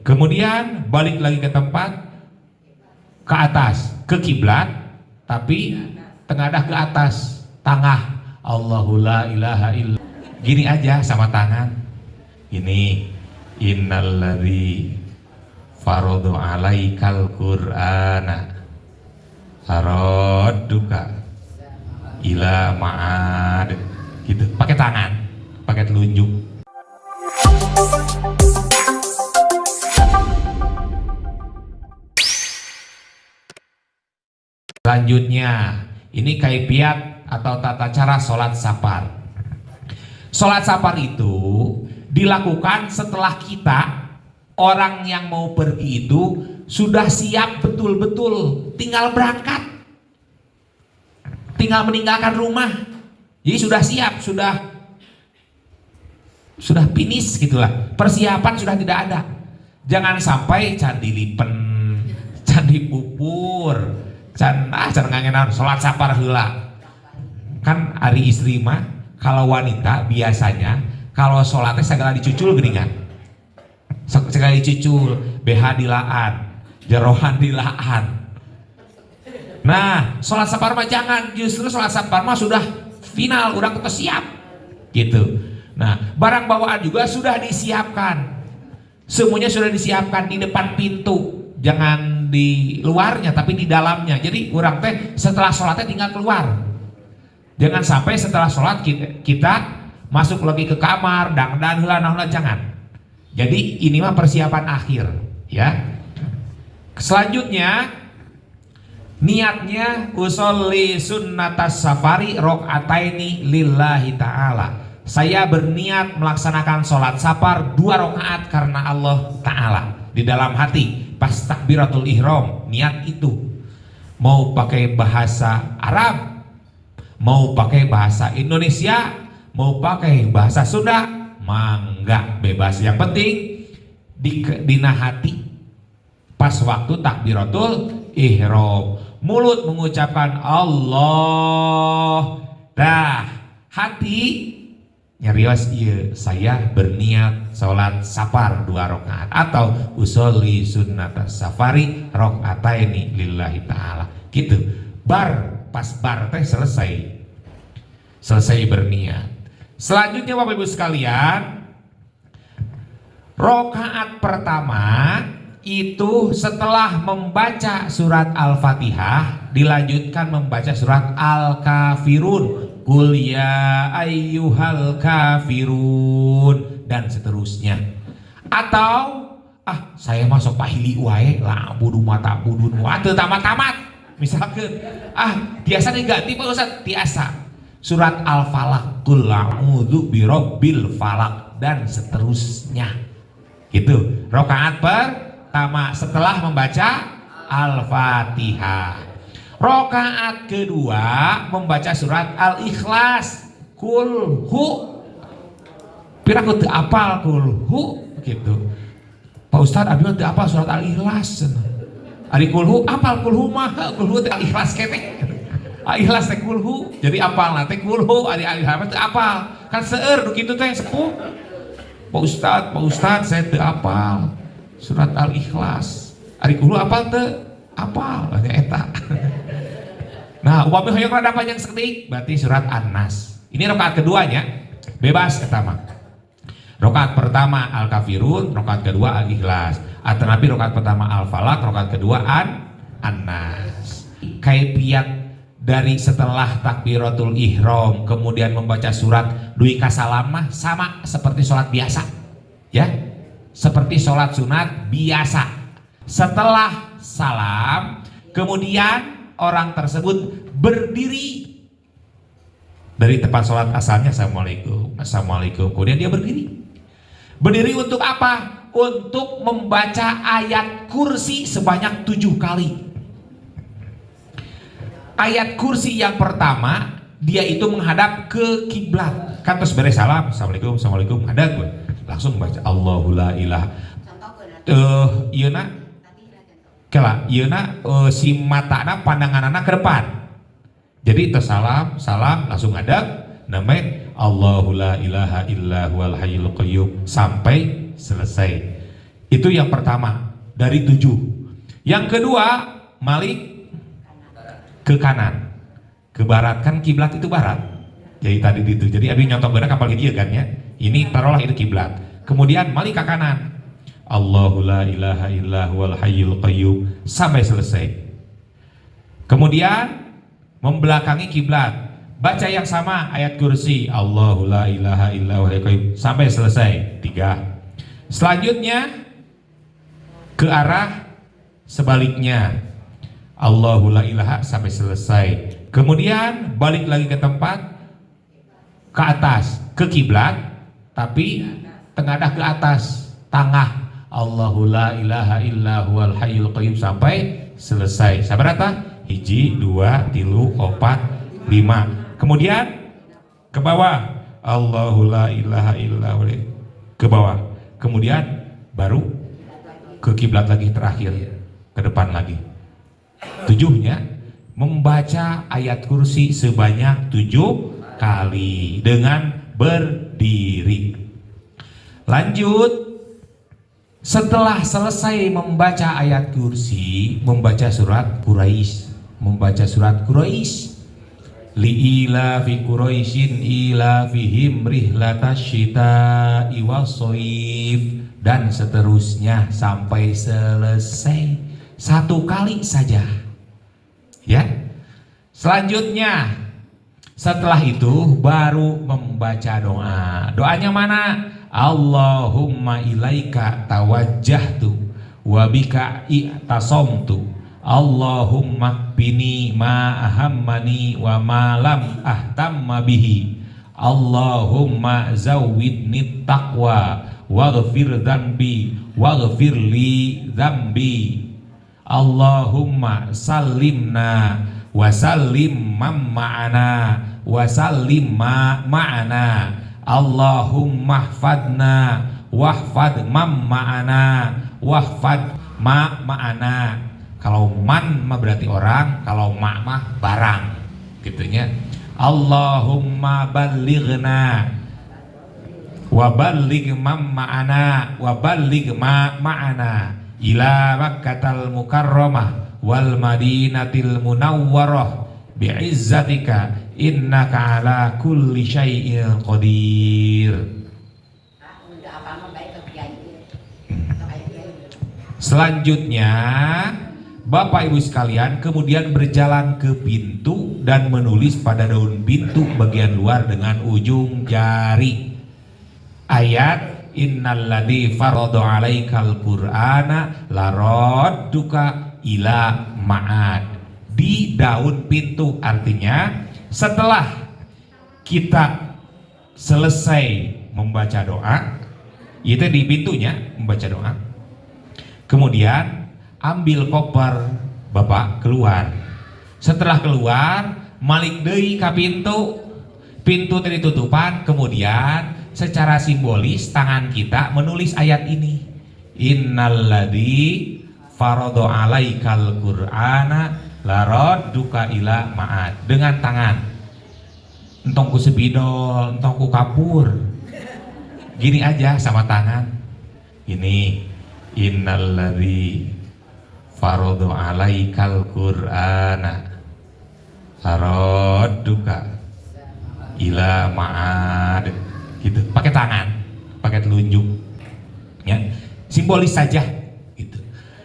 Kemudian balik lagi ke tempat, ke atas, ke kiblat, tapi tengadah ke atas, tangah. Allahu la ilaha illa. Gini aja sama tangan. Ini innalladzi faradu alaikal qur'ana faradduka ila ma'ad. Gitu, pakai tangan, pakai telunjuk. Selanjutnya, ini kaifiat atau tata cara sholat safar. Sholat safar itu dilakukan setelah kita, orang yang mau pergi itu sudah siap betul-betul, tinggal berangkat, tinggal meninggalkan rumah. Jadi sudah siap, sudah finish gitulah. Persiapan sudah tidak ada. Jangan sampai candi lipen, candi pupur, can ngangenan sholat safar heula. Kan ari istri mah kalau wanita biasanya kalau sholatnya segala dicucul geuningan. Segala dicucul, BH dilaan, jerohan dilaan. Nah, sholat safar mah jangan, justru sholat safar mah sudah final, udah kita siap gitu. Nah, barang bawaan juga sudah disiapkan. Semuanya sudah disiapkan di depan pintu. Jangan di luarnya tapi di dalamnya. Jadi orang teh setelah sholatnya tinggal keluar. Jangan sampai setelah sholat kita masuk lagi ke kamar dangdan heula jangan. Jadi ini mah persiapan akhir ya. Selanjutnya niatnya usolli sunnatas safari rok'ataini lillahi ta'ala. Saya berniat melaksanakan sholat safar 2 rakaat karena Allah Ta'ala. Di dalam hati pas takbiratul ihram, niat itu mau pakai bahasa Arab, mau pakai bahasa Indonesia, mau pakai bahasa Sunda, mangga bebas. Yang penting dina hati pas waktu takbiratul ihram, mulut mengucapkan Allah, dah hati nyarios iya saya berniat sholat safar 2 rakaat atau usolli sunnatas safari rakaataini lillahi ta'ala gitu. Pas bar teh selesai berniat. Selanjutnya Bapak Ibu sekalian, rakaat pertama itu setelah membaca surat Al-Fatihah dilanjutkan membaca surat Al-Kafirun, Qul ya ayyuhal kafirun, dan seterusnya. Atau saya masuk pahili wae lah budu mata budun wa teu tamat-tamat. Misalkan biasa diganti Pak Ustaz, biasa surat Al-Falaq, Qul a'udzu birabbil falaq, dan seterusnya. Gitu. Rakaat pertama setelah membaca Al-Fatihah. Rakaat kedua membaca surat Al-Ikhlas, Qul hu. Piraku teu apal Qul hu gitu. Pak Ustaz abi teu apal surat Al-Ikhlas. Ari Qul hu apal, Qul hu mah Qul hu teh Al-Ikhlas kene. Al-Ikhlas teh Qul hu. Jadi apal na teh Qul hu, ari Al-Ikhlas teh apal. Kan seueur nu kitu teh sepuh. Pak Ustaz saya teu apal surat Al-Ikhlas. Ari Qul hu apal teu? Apal nya eta. Nah, upami hoyong rada panjang seketik berarti surat An-Nas. Ini rakaat keduanya bebas eta mah. Rakaat pertama Al-Kafirun, rakaat kedua Al-Ikhlas. Atanapi rakaat pertama Al-Falaq, rakaat kedua An-Nas. Kaifiat dari setelah takbiratul ihram kemudian membaca surat dui kasalam mah sama seperti sholat biasa. Ya. Seperti sholat sunat biasa. Setelah salam, kemudian orang tersebut berdiri dari tempat sholat asalnya, assalamualaikum, kemudian dia berdiri untuk apa? Untuk membaca ayat kursi sebanyak 7 kali. Ayat kursi yang pertama dia itu menghadap ke kiblat, kan terus beres salam, assalamualaikum, hadap langsung baca Allahu la ilaha. Ieuna kela ieuna si matana pandanganana ke depan. Jadi salam langsung hadap, Allahu la ilaha illa huwal hayyul qayyum sampai selesai. Itu yang pertama dari 7. Yang kedua, malik ke kanan, ke barat, kan kiblat itu barat. Jadi tadi itu. Jadi abis nyontok benar kapal dia kan ya. Ini taruhlah itu kiblat. Kemudian malik ke kanan. Allahu la ilaha illa huwal hayyul qayyum sampai selesai. Kemudian membelakangi kiblat. Baca yang sama ayat kursi. Allahu la ilaha illa huwal hayyul qayyum sampai selesai. 3. Selanjutnya ke arah sebaliknya. Allahu la ilaha sampai selesai. Kemudian balik lagi ke tempat, ke atas, ke kiblat, tapi tengadah ke atas, tengah. Allahu la ilaha illa huwal hayyul qayyum sampai selesai. Sabarata? 1, 2, 3, 4, 5. Kemudian ke bawah. Allahu la ilaha illa huwal ke bawah. Kemudian baru ke kiblat lagi terakhir, ke depan lagi. 7-nya membaca ayat kursi sebanyak 7 kali dengan berdiri. Lanjut, setelah selesai membaca ayat kursi, membaca surat Quraisy, li'ila fi Quraisyin ila fihim rihlatasyita'i wassoif, dan seterusnya sampai selesai 1 kali saja ya. Selanjutnya setelah itu baru membaca doa. Doanya mana? Allahumma ilaika tawajjahtu wa bika i'tasamtu. Allahumma kfini ma ahammani wa ma lam ahtamma bihi. Allahumma zawwidni taqwa waghfir dzambi waghfir li dzambi. Allahumma sallimna wa sallim ma'ana wa sallim ma'ana. Allahumma hfadna wahfad ma'ana wahfad ma'ana. Kalau man mah berarti orang, kalau mah barang gitunya. Allahumma ballighna wa balligh ma'ana wa balligh ma'ana ila Makkatal Mukarramah wal Madinatil Munawwarah bi'izzatika innaka ala kulli syai'in qadir. Selanjutnya Bapak Ibu sekalian kemudian berjalan ke pintu dan menulis pada daun pintu bagian luar dengan ujung jari ayat innalladzi farada 'alaikal qur'ana laradduka ila ma'ad di daun pintu. Artinya setelah kita selesai membaca doa, itu di pintunya membaca doa, kemudian ambil koper Bapak keluar. Setelah keluar malik deui ka pintu tadi tutupan, kemudian secara simbolis tangan kita menulis ayat ini, innalladzi farada 'alaikal qur'ana laradduka ila ma'ad, dengan tangan, entong ku sepidol, entong ku kapur, gini aja sama tangan ini, innalladzi farada 'alaikal qur'ana laradduka ila ma'ad, gitu, pakai tangan, pakai telunjuk ya, simbolis saja gitu.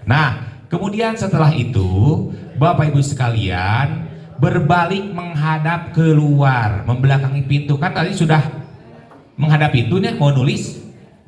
Nah kemudian setelah itu Bapak Ibu sekalian berbalik menghadap keluar, membelakangi pintu. Kan tadi sudah menghadap pintunya mau nulis,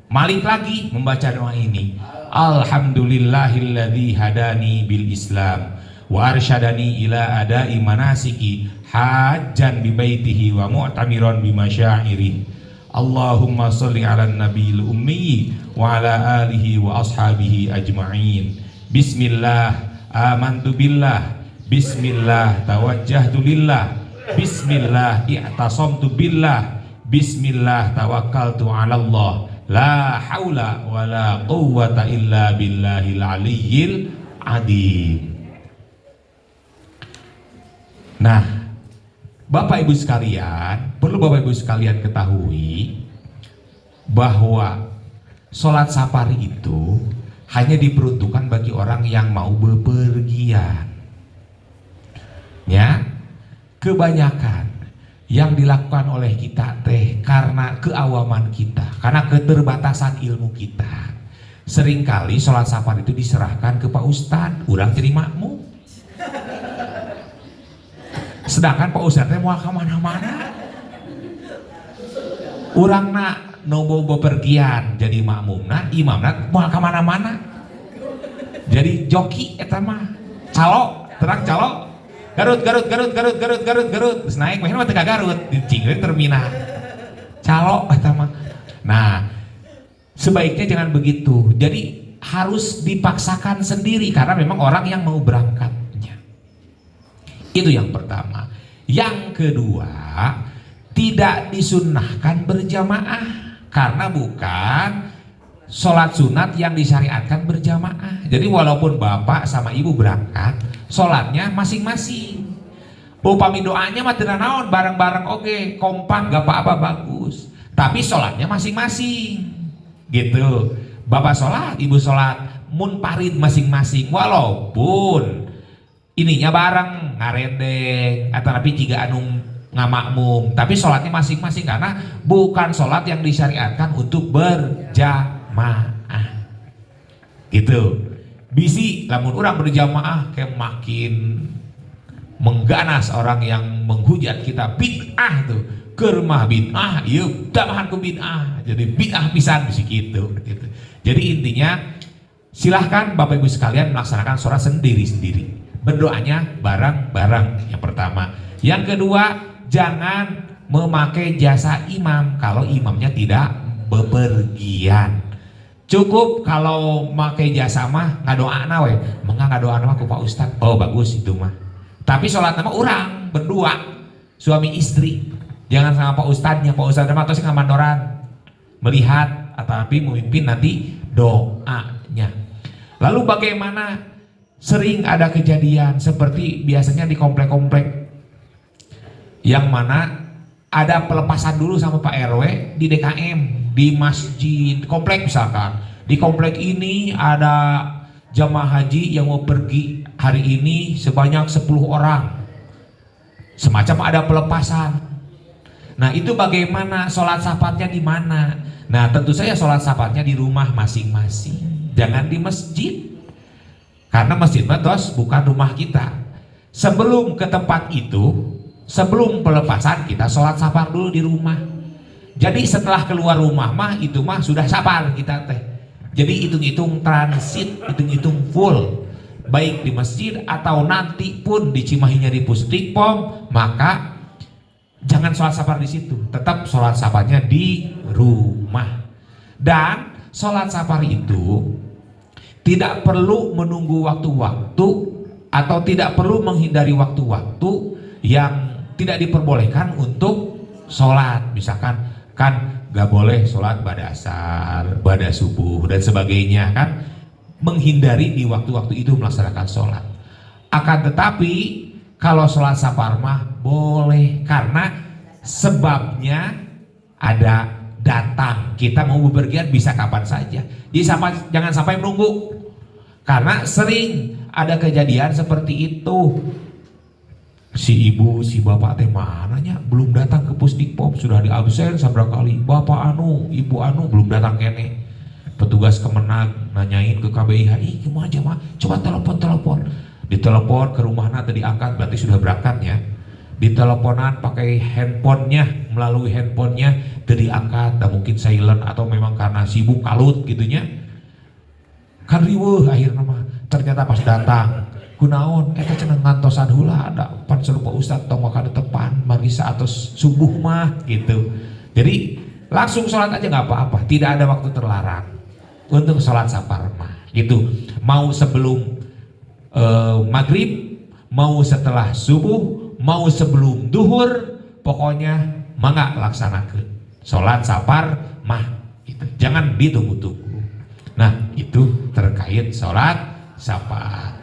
balik lagi membaca doa ini, alhamdulillahilladzi hadani bil islam wa arsyadani ila adai manasiki hajjan bi baitihi wa mu'tamiran bi masyairih. Allahumma sholli ala nabiyil ummi wa ala alihi wa ashabihi ajma'in. Bismillah amantu billah, bismillah tawajjahtu lillah, bismillah i'tasamtu billah, bismillah tawakkaltu 'ala Allah, la haula wa la quwwata illa billahil aliyyil azim. Nah, Bapak Ibu sekalian, perlu Bapak Ibu sekalian ketahui bahwa sholat safar itu hanya diperuntukkan bagi orang yang mau bepergian. Ya, kebanyakan yang dilakukan oleh kita teh karena keawaman kita, karena keterbatasan ilmu kita. Seringkali sholat safar itu diserahkan ke Pak Ustadz, urang jadi makmum. Sedangkan Pak Ustadz teh mau kemana-mana. Urang nak nobo bepergian jadi makmum, nah imam nak mau kemana-mana. Jadi joki eta mah, calo, terang calo. Garut, terus naik, mah teh ka Garut, dicingreun terminal. Calo eta mah. Nah, sebaiknya jangan begitu. Jadi harus dipaksakan sendiri karena memang orang yang mau berangkatnya. Itu yang pertama. Yang kedua, tidak disunnahkan berjamaah karena bukan sholat sunat yang disyariatkan berjamaah. Jadi walaupun bapak sama ibu berangkat, sholatnya masing-masing. Upami doanya mah teu naon, bareng-bareng oke, kompak gak apa-apa bagus. Tapi sholatnya masing-masing. Gitu. Bapak sholat, ibu sholat, munfarid masing-masing. Walaupun ininya bareng, ngarendeng, atau tapi jika anu ngamakmum, tapi sholatnya masing-masing karena bukan sholat yang disyariatkan untuk berjamaah. Gitu. Bisi lamun orang berjamaah kayak makin mengganas orang yang menghujat kita bid'ah tuh, kermah bid'ah, yuk tamahan ku bid'ah, jadi bid'ah pisan bisi gitu. Jadi intinya silahkan Bapak Ibu sekalian melaksanakan sholat sendiri-sendiri, berdoanya bareng-bareng yang pertama. Yang kedua, jangan memakai jasa imam kalau imamnya tidak bepergian. Cukup kalau memakai jasa mah ngadoana we, ngadoana mah ku Pak Ustad. Oh bagus itu mah. Tapi sholat nama orang berdua, suami istri. Jangan sama Pak Ustadnya. Pak Ustadnya mah tos ngamandoran, melihat atau memimpin nanti doanya. Lalu bagaimana sering ada kejadian seperti biasanya di komplek-komplek yang mana ada pelepasan dulu sama Pak RW di DKM, di masjid komplek misalkan. Di komplek ini ada jamaah haji yang mau pergi hari ini sebanyak 10 orang. Semacam ada pelepasan. Nah, itu bagaimana sholat safatnya di mana? Nah, tentu saja sholat safatnya di rumah masing-masing. Jangan di masjid. Karena masjid matos bukan rumah kita. Sebelum ke tempat itu, sebelum pelepasan kita sholat safar dulu di rumah. Jadi setelah keluar rumah mah itu mah sudah safar kita teh. Jadi hitung-hitung transit, hitung-hitung full, baik di masjid atau nanti pun di Cimahinya di Pusdikpom, maka jangan sholat safar di situ. Tetap sholat safarnya di rumah. Dan sholat safar itu tidak perlu menunggu waktu-waktu atau tidak perlu menghindari waktu-waktu yang tidak diperbolehkan untuk sholat. Misalkan kan gak boleh sholat pada asar, pada subuh dan sebagainya kan, menghindari di waktu-waktu itu melaksanakan sholat. Akan tetapi kalau sholat safar mah boleh karena sebabnya ada datang. Kita mau bepergian bisa kapan saja. Jadi jangan sampai menunggu karena sering ada kejadian seperti itu. Si ibu, si bapak teh mananya belum datang ke Pusdikpom, sudah di absen saberapa kali. Bapak anu, ibu anu belum datang kene. Petugas Kemenag nanyain ke KBIH, ih gimana aja mah, coba telepon. Ditelepon ke rumahnya tadi angkat, berarti sudah berangkat ya. Diteleponan pakai handphonenya, melalui handphonenya tadi angkat, dan mungkin silent atau memang karena sibuk kalut gitunya. Kan riweuh akhirnya mah, ternyata pas datang kunaon eta cenah ngantosan heula ada pan serupa ustad tong makan depan marisa atau subuh mah gitu. Jadi langsung sholat aja nggak apa-apa, tidak ada waktu terlarang untuk sholat safar mah gitu. Mau sebelum maghrib, mau setelah subuh, mau sebelum duhur, pokoknya mangga laksanakeun sholat safar mah gitu. Jangan ditunggu-tunggu. Nah itu terkait sholat safar.